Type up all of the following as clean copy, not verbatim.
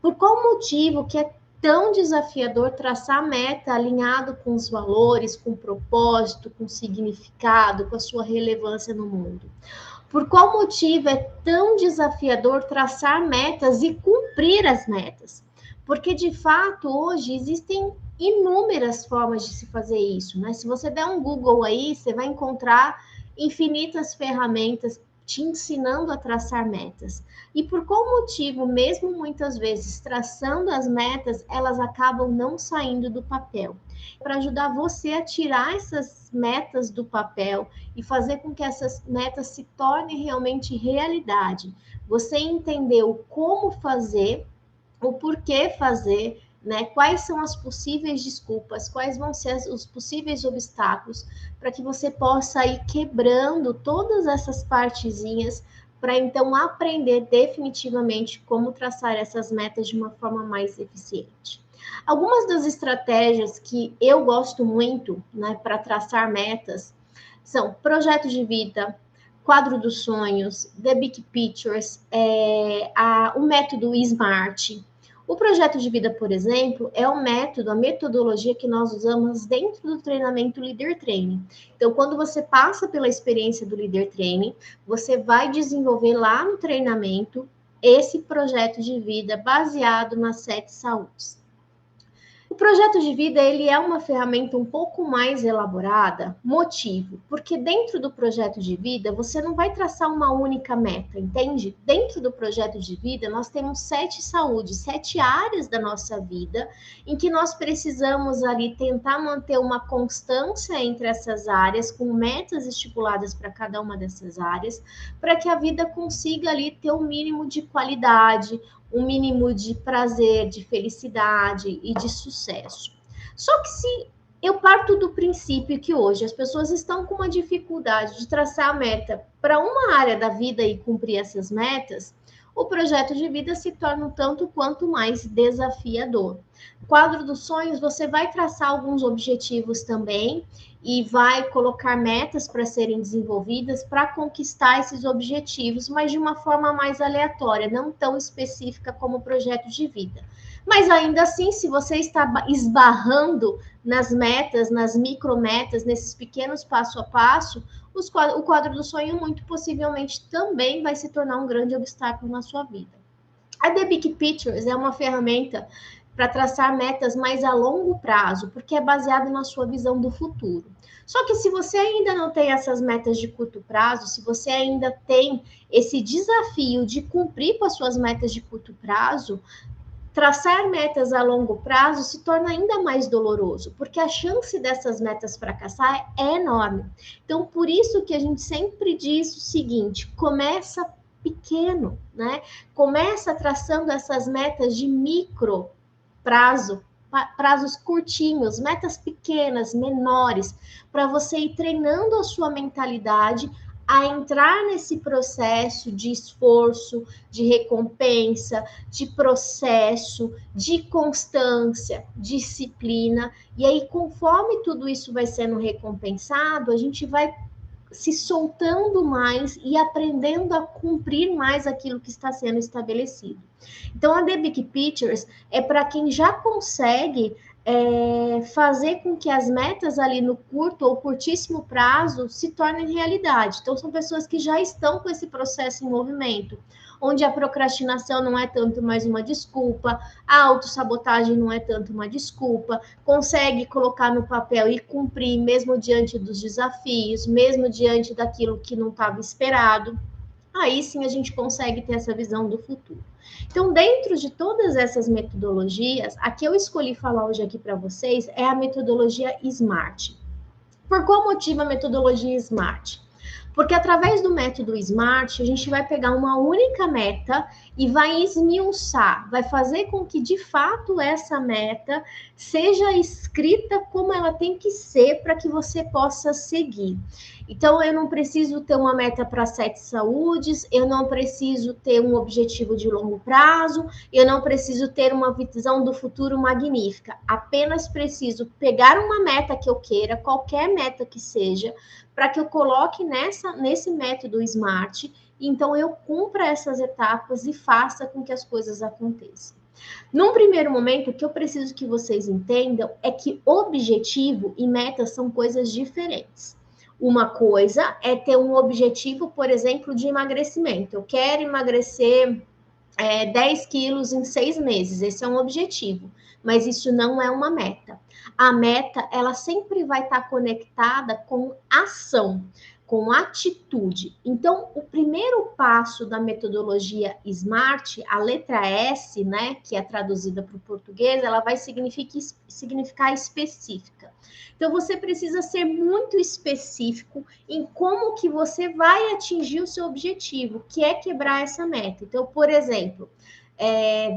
Por qual motivo que é tão desafiador traçar meta alinhado com os valores, com propósito, com significado, com a sua relevância no mundo? Por qual motivo é tão desafiador traçar metas e cumprir as metas? Porque, de fato, hoje existem inúmeras formas de se fazer isso, né? Se você der um Google aí, você vai encontrar infinitas ferramentas te ensinando a traçar metas. E por qual motivo, mesmo muitas vezes traçando as metas, elas acabam não saindo do papel? Para ajudar você a tirar essas metas do papel e fazer com que essas metas se tornem realmente realidade. Você entendeu como fazer, o porquê fazer, né? Quais são as possíveis desculpas, quais vão ser os possíveis obstáculos, para que você possa ir quebrando todas essas partezinhas, para então aprender definitivamente como traçar essas metas de uma forma mais eficiente. Algumas das estratégias que eu gosto muito, né, para traçar metas são projeto de vida, quadro dos sonhos, The Big Pictures, o método SMART. O projeto de vida, por exemplo, é o método, a metodologia que nós usamos dentro do treinamento Leader Training. Então, quando você passa pela experiência do Leader Training, você vai desenvolver lá no treinamento esse projeto de vida baseado nas 7 saúdes. O projeto de vida, ele é uma ferramenta um pouco mais elaborada, motivo, porque dentro do projeto de vida, você não vai traçar uma única meta, entende? Dentro do projeto de vida, nós temos 7 saúdes, 7 áreas da nossa vida, em que nós precisamos ali tentar manter uma constância entre essas áreas, com metas estipuladas para cada uma dessas áreas, para que a vida consiga ali ter um mínimo de qualidade, um mínimo de prazer, de felicidade e de sucesso. Só que se eu parto do princípio que hoje as pessoas estão com uma dificuldade de traçar a meta para uma área da vida e cumprir essas metas, o projeto de vida se torna um tanto quanto mais desafiador. Quadro dos sonhos, você vai traçar alguns objetivos também e vai colocar metas para serem desenvolvidas para conquistar esses objetivos, mas de uma forma mais aleatória, não tão específica como o projeto de vida. Mas ainda assim, se você está esbarrando nas metas, nas micrometas, nesses pequenos passo a passo, o quadro do sonho muito possivelmente também vai se tornar um grande obstáculo na sua vida. A The Big Pictures é uma ferramenta para traçar metas mais a longo prazo, porque é baseado na sua visão do futuro. Só que se você ainda não tem essas metas de curto prazo, se você ainda tem esse desafio de cumprir com as suas metas de curto prazo, traçar metas a longo prazo se torna ainda mais doloroso, porque a chance dessas metas fracassar é enorme. Então, por isso que a gente sempre diz o seguinte: começa pequeno, né? Começa traçando essas metas de micro prazo, prazos curtinhos, metas pequenas, menores, para você ir treinando a sua mentalidade a entrar nesse processo de esforço, de recompensa, de processo, de constância, disciplina. E aí, conforme tudo isso vai sendo recompensado, a gente vai se soltando mais e aprendendo a cumprir mais aquilo que está sendo estabelecido. Então, a The Big Pictures é para quem já consegue fazer com que as metas ali no curto ou curtíssimo prazo se tornem realidade. Então, são pessoas que já estão com esse processo em movimento, onde a procrastinação não é tanto mais uma desculpa, a autossabotagem não é tanto uma desculpa, consegue colocar no papel e cumprir mesmo diante dos desafios, mesmo diante daquilo que não estava esperado. Aí sim a gente consegue ter essa visão do futuro. Então, dentro de todas essas metodologias, a que eu escolhi falar hoje aqui para vocês é a metodologia SMART. Por qual motivo a metodologia SMART? Porque através do método SMART, a gente vai pegar uma única meta e vai esmiuçar, vai fazer com que de fato essa meta seja escrita como ela tem que ser para que você possa seguir. Então, eu não preciso ter uma meta para 7 saúdes, eu não preciso ter um objetivo de longo prazo, eu não preciso ter uma visão do futuro magnífica. Apenas preciso pegar uma meta que eu queira, qualquer meta que seja, para que eu coloque nesse método SMART, e então eu cumpra essas etapas e faça com que as coisas aconteçam. Num primeiro momento, o que eu preciso que vocês entendam é que objetivo e meta são coisas diferentes. Uma coisa é ter um objetivo, por exemplo, de emagrecimento. Eu quero emagrecer 10 quilos em 6 meses. Esse é um objetivo, mas isso não é uma meta. A meta, ela sempre vai estar conectada com ação, com atitude. Então, o primeiro passo da metodologia SMART, a letra S, né, que é traduzida para o português, ela vai significar específica. Então, você precisa ser muito específico em como que você vai atingir o seu objetivo, que é quebrar essa meta. Então, por exemplo,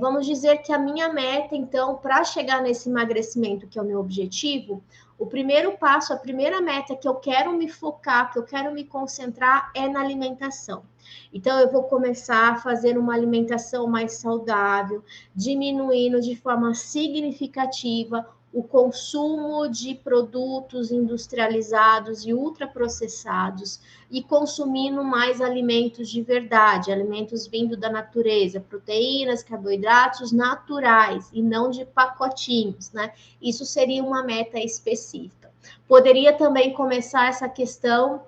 vamos dizer que a minha meta, então, para chegar nesse emagrecimento, que é o meu objetivo, o primeiro passo, a primeira meta que eu quero me focar, que eu quero me concentrar é na alimentação. Então, eu vou começar a fazer uma alimentação mais saudável, diminuindo de forma significativa o consumo de produtos industrializados e ultraprocessados e consumindo mais alimentos de verdade, alimentos vindo da natureza, proteínas, carboidratos naturais e não de pacotinhos, né? Isso seria uma meta específica. Poderia também começar essa questão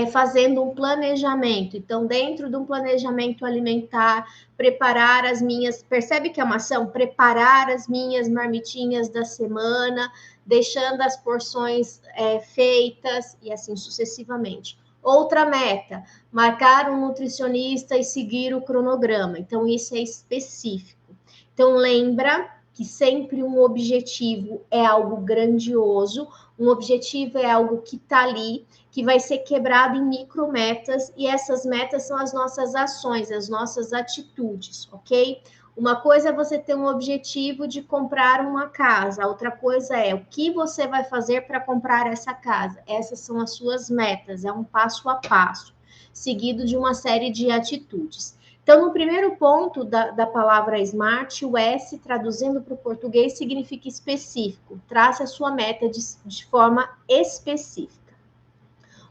fazendo um planejamento. Então, dentro de um planejamento alimentar, preparar as minhas... Percebe que é uma ação? Preparar as minhas marmitinhas da semana, deixando as porções feitas e assim sucessivamente. Outra meta, marcar um nutricionista e seguir o cronograma. Então, isso é específico. Então, lembra que sempre um objetivo é algo grandioso, um objetivo é algo que está ali, que vai ser quebrado em micrometas, e essas metas são as nossas ações, as nossas atitudes, ok? Uma coisa é você ter um objetivo de comprar uma casa, a outra coisa é o que você vai fazer para comprar essa casa. Essas são as suas metas, é um passo a passo, seguido de uma série de atitudes. Então, no primeiro ponto da palavra SMART, o S, traduzindo para o português, significa específico. Trace a sua meta de forma específica.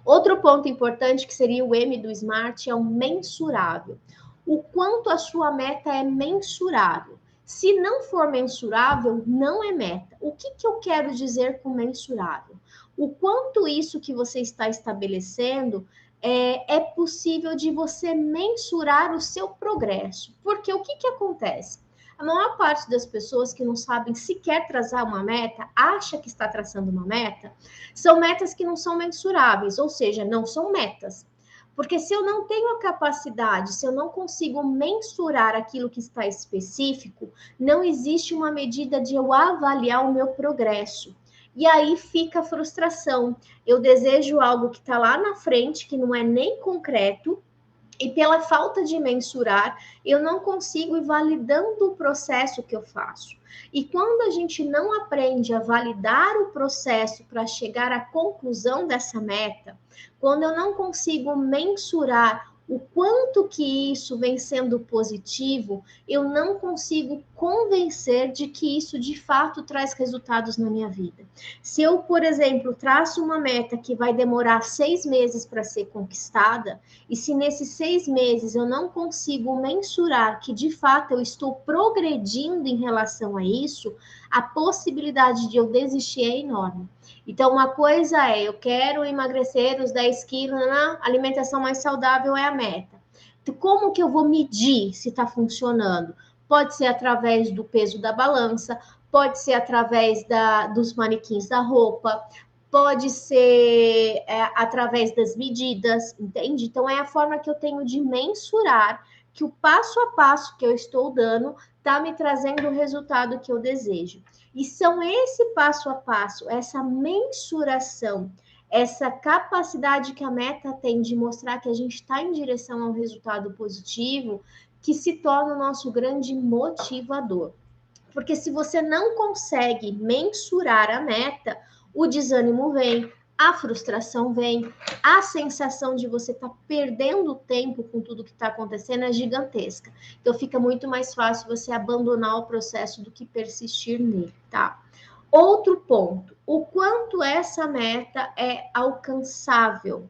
Outro ponto importante, que seria o M do SMART, é o mensurável. O quanto a sua meta é mensurável. Se não for mensurável, não é meta. O que eu quero dizer com mensurável? O quanto isso que você está estabelecendo é possível de você mensurar o seu progresso. Porque o que acontece? A maior parte das pessoas que não sabem sequer traçar uma meta, acha que está traçando uma meta, são metas que não são mensuráveis, ou seja, não são metas. Porque se eu não tenho a capacidade, se eu não consigo mensurar aquilo que está específico, não existe uma medida de eu avaliar o meu progresso. E aí fica a frustração. Eu desejo algo que está lá na frente, que não é nem concreto, e pela falta de mensurar, eu não consigo ir validando o processo que eu faço. E quando a gente não aprende a validar o processo para chegar à conclusão dessa meta, quando eu não consigo mensurar o quanto que isso vem sendo positivo, eu não consigo convencer de que isso de fato traz resultados na minha vida. Se eu, por exemplo, traço uma meta que vai demorar 6 meses para ser conquistada, e se nesses 6 meses eu não consigo mensurar que de fato eu estou progredindo em relação a isso, a possibilidade de eu desistir é enorme. Então, uma coisa é, eu quero emagrecer os 10 quilos, na alimentação mais saudável é a meta. Então, como que eu vou medir se está funcionando? Pode ser através do peso da balança, pode ser através dos manequins da roupa, pode ser através das medidas, entende? Então, é a forma que eu tenho de mensurar que o passo a passo que eu estou dando está me trazendo o resultado que eu desejo. E são esse passo a passo, essa mensuração, essa capacidade que a meta tem de mostrar que a gente está em direção a um resultado positivo, que se torna o nosso grande motivador. Porque se você não consegue mensurar a meta, o desânimo vem, a frustração vem, a sensação de você estar perdendo tempo com tudo que está acontecendo é gigantesca. Então fica muito mais fácil você abandonar o processo do que persistir nele, tá? Outro ponto, o quanto essa meta é alcançável,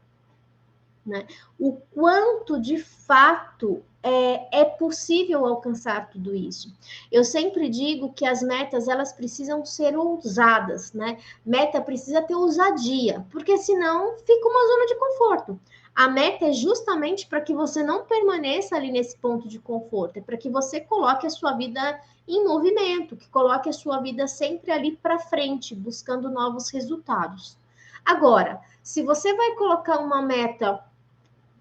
né? O quanto de fato é possível alcançar tudo isso. Eu sempre digo que as metas, elas precisam ser ousadas, né? Meta precisa ter ousadia, porque senão fica uma zona de conforto. A meta é justamente para que você não permaneça ali nesse ponto de conforto, é para que você coloque a sua vida em movimento, que coloque a sua vida sempre ali para frente, buscando novos resultados. Agora, se você vai colocar uma meta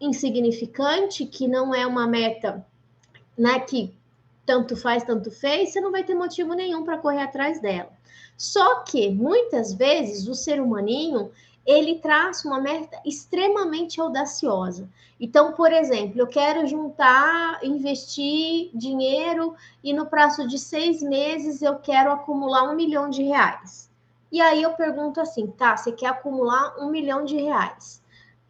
insignificante, que não é uma meta, né, que tanto faz, tanto fez, você não vai ter motivo nenhum para correr atrás dela. Só que, muitas vezes, o ser humaninho, ele traça uma meta extremamente audaciosa. Então, por exemplo, eu quero juntar, investir dinheiro e no prazo de 6 meses eu quero acumular R$ 1 milhão. E aí eu pergunto assim, tá, você quer acumular R$ 1 milhão,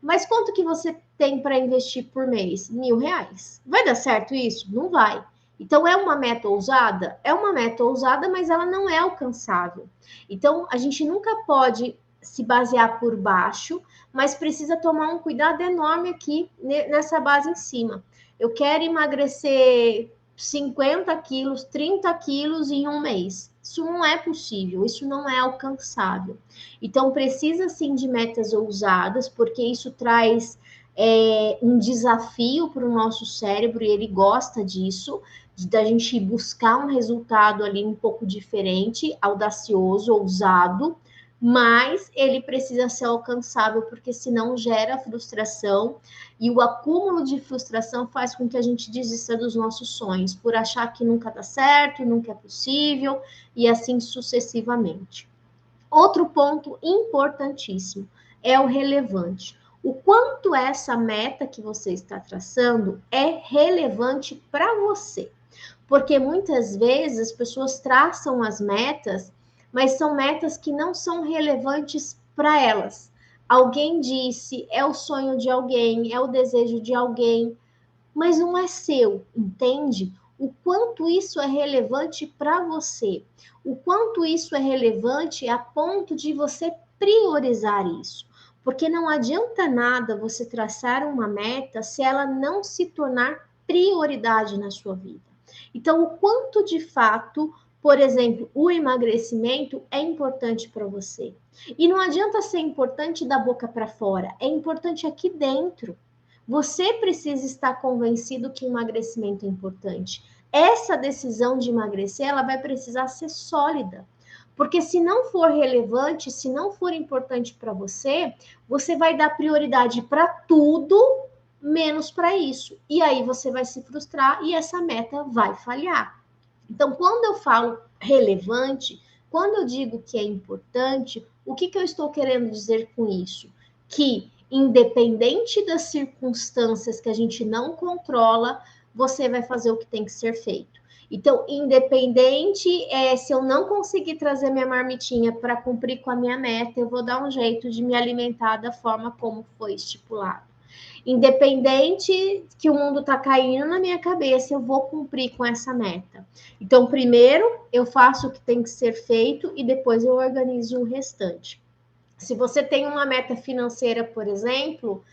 mas quanto que você tem para investir por mês? R$ 1.000. Vai dar certo isso? Não vai. Então, é uma meta ousada? É uma meta ousada, mas ela não é alcançável. Então, a gente nunca pode se basear por baixo, mas precisa tomar um cuidado enorme aqui nessa base em cima. Eu quero emagrecer 50 quilos, 30 quilos em um mês. Isso não é possível, isso não é alcançável. Então, precisa sim de metas ousadas, porque isso traz um desafio para o nosso cérebro e ele gosta disso, da gente buscar um resultado ali um pouco diferente, audacioso, ousado, mas ele precisa ser alcançável, porque senão gera frustração, e o acúmulo de frustração faz com que a gente desista dos nossos sonhos, por achar que nunca dá certo, nunca é possível, e assim sucessivamente. Outro ponto importantíssimo é o relevante. O quanto essa meta que você está traçando é relevante para você. Porque muitas vezes as pessoas traçam as metas, mas são metas que não são relevantes para elas. Alguém disse, é o sonho de alguém, é o desejo de alguém, mas não é seu, entende? O quanto isso é relevante para você, o quanto isso é relevante a ponto de você priorizar isso. Porque não adianta nada você traçar uma meta se ela não se tornar prioridade na sua vida. Então, o quanto de fato, por exemplo, o emagrecimento é importante para você. E não adianta ser importante da boca para fora, é importante aqui dentro. Você precisa estar convencido que o emagrecimento é importante. Essa decisão de emagrecer, ela vai precisar ser sólida. Porque se não for relevante, se não for importante para você, você vai dar prioridade para tudo, menos para isso. E aí você vai se frustrar e essa meta vai falhar. Então, quando eu falo relevante, quando eu digo que é importante, o que eu estou querendo dizer com isso? Que independente das circunstâncias que a gente não controla, você vai fazer o que tem que ser feito. Então, independente se eu não conseguir trazer minha marmitinha para cumprir com a minha meta, eu vou dar um jeito de me alimentar da forma como foi estipulado. Independente que o mundo está caindo na minha cabeça, eu vou cumprir com essa meta. Então, primeiro eu faço o que tem que ser feito e depois eu organizo o restante. Se você tem uma meta financeira, por exemplo,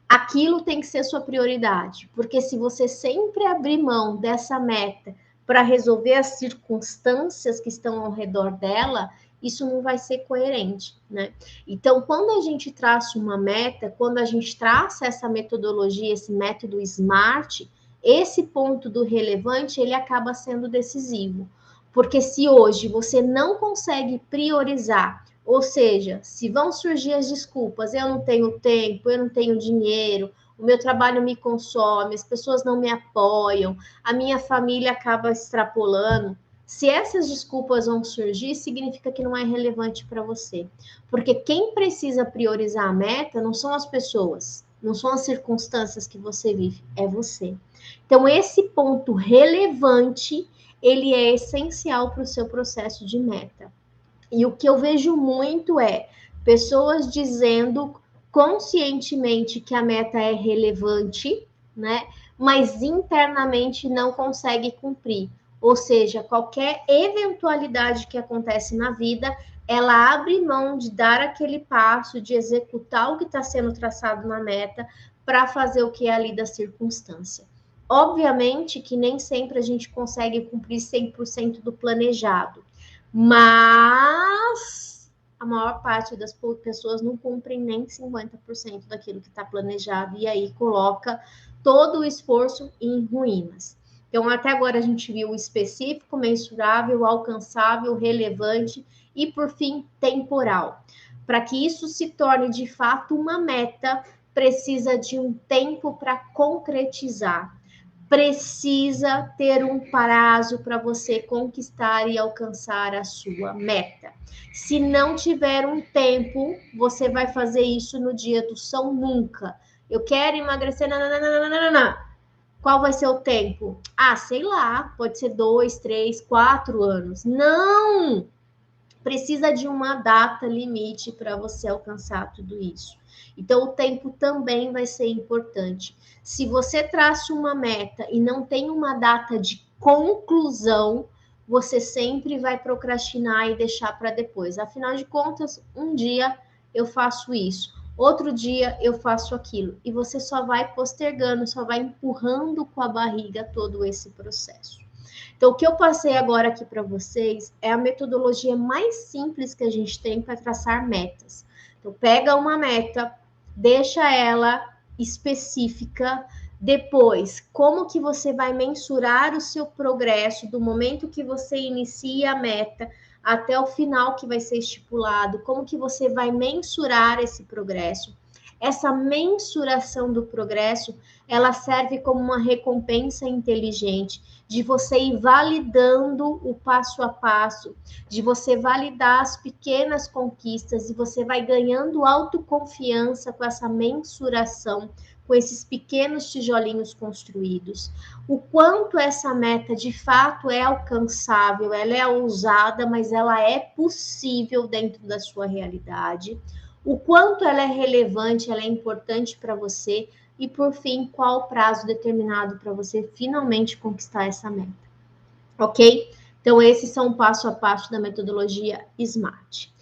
aquilo tem que ser sua prioridade, porque se você sempre abrir mão dessa meta para resolver as circunstâncias que estão ao redor dela, isso não vai ser coerente, né? Então, quando a gente traça uma meta, quando a gente traça essa metodologia, esse método SMART, esse ponto do relevante, ele acaba sendo decisivo. Porque se hoje você não consegue priorizar, ou seja, se vão surgir as desculpas, eu não tenho tempo, eu não tenho dinheiro, o meu trabalho me consome, as pessoas não me apoiam, a minha família acaba extrapolando. Se essas desculpas vão surgir, significa que não é relevante para você. Porque quem precisa priorizar a meta não são as pessoas, não são as circunstâncias que você vive, é você. Então, esse ponto relevante, ele é essencial para o seu processo de meta. E o que eu vejo muito é pessoas dizendo conscientemente que a meta é relevante, né? Mas internamente não consegue cumprir. Ou seja, qualquer eventualidade que acontece na vida, ela abre mão de dar aquele passo, de executar o que está sendo traçado na meta, para fazer o que é ali da circunstância. Obviamente que nem sempre a gente consegue cumprir 100% do planejado, mas a maior parte das pessoas não cumprem nem 50% daquilo que está planejado, e aí coloca todo o esforço em ruínas. Então, até agora a gente viu o específico, mensurável, alcançável, relevante e, por fim, temporal. Para que isso se torne de fato uma meta, precisa de um tempo para concretizar. Precisa ter um prazo para você conquistar e alcançar a sua meta. Se não tiver um tempo, você vai fazer isso no dia do São Nunca. Eu quero emagrecer, nananana. Qual vai ser o tempo? Ah, sei lá, pode ser 2, 3, 4 anos. Não! Precisa de uma data limite para você alcançar tudo isso. Então, o tempo também vai ser importante. Se você traça uma meta e não tem uma data de conclusão, você sempre vai procrastinar e deixar para depois. Afinal de contas, um dia eu faço isso, outro dia eu faço aquilo. E você só vai postergando, só vai empurrando com a barriga todo esse processo. Então, o que eu passei agora aqui para vocês é a metodologia mais simples que a gente tem para traçar metas. Então, pega uma meta, deixa ela específica. Depois, como que você vai mensurar o seu progresso do momento que você inicia a meta até o final que vai ser estipulado? Como que você vai mensurar esse progresso? Essa mensuração do progresso, ela serve como uma recompensa inteligente de você ir validando o passo a passo, de você validar as pequenas conquistas e você vai ganhando autoconfiança com essa mensuração, com esses pequenos tijolinhos construídos. O quanto essa meta de fato é alcançável, ela é ousada, mas ela é possível dentro da sua realidade. O quanto ela é relevante, ela é importante para você. E, por fim, qual o prazo determinado para você finalmente conquistar essa meta. Ok? Então, esses são o passo a passo da metodologia SMART.